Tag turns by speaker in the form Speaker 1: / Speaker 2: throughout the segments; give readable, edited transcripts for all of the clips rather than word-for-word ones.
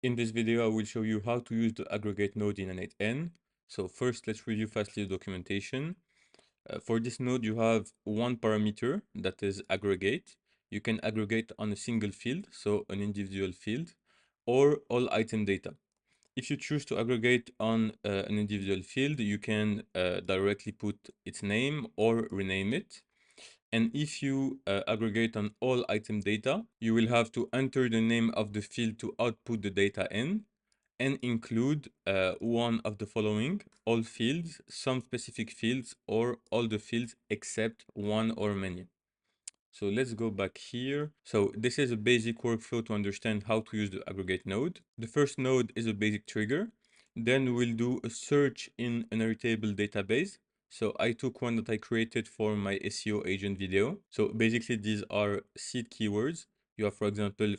Speaker 1: In this video, I will show you how to use the aggregate node in n8n. So first, let's review fastly the documentation. For this node, you have one parameter that is aggregate. You can aggregate on a single field, so an individual field, or all item data. If you choose to aggregate on an individual field, you can directly put its name or rename it. And if you aggregate on all item data, you will have to enter the name of the field to output the data in and include one of the following: all fields, some specific fields, or all the fields except one or many. So let's go back here. So this is a basic workflow to understand how to use the aggregate node. The first node is a basic trigger. Then we'll do a search in an Airtable database. So I took one that I created for my SEO agent video. So basically these are seed keywords. You have, for example,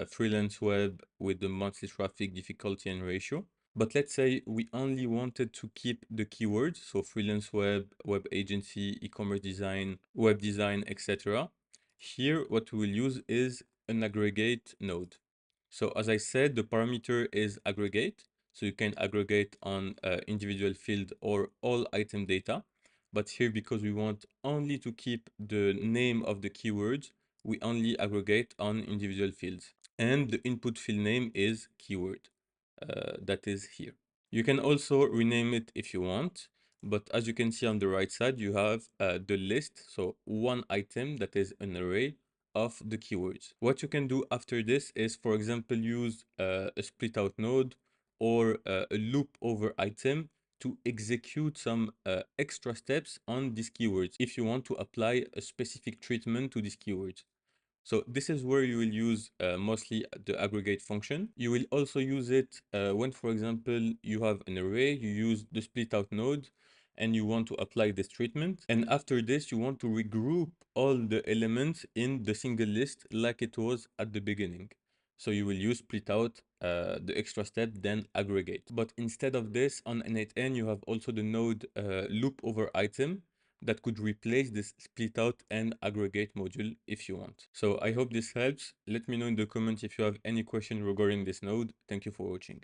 Speaker 1: freelance web with the monthly traffic difficulty and ratio. But let's say we only wanted to keep the keywords, so freelance web, web agency, e-commerce design, web design, etc. Here, what we will use is an aggregate node. So as I said, the parameter is aggregate. So you can aggregate on individual field or all item data. But here, because we want only to keep the name of the keywords, we only aggregate on individual fields. And the input field name is keyword. That is here. You can also rename it if you want, but as you can see on the right side, you have the list, so one item that is an array of the keywords. What you can do after this is, for example, use a split out node or a loop over item to execute some extra steps on these keywords if you want to apply a specific treatment to these keywords. So this is where you will use mostly the aggregate function. You will also use it when, for example, you have an array, you use the split out node and you want to apply this treatment. And after this, you want to regroup all the elements in the single list like it was at the beginning. So you will use split out, the extra step, then aggregate. But instead of this, on n8n, you have also the node loop over item that could replace this split out and aggregate module if you want. So I hope this helps. Let me know in the comments if you have any question regarding this node. Thank you for watching.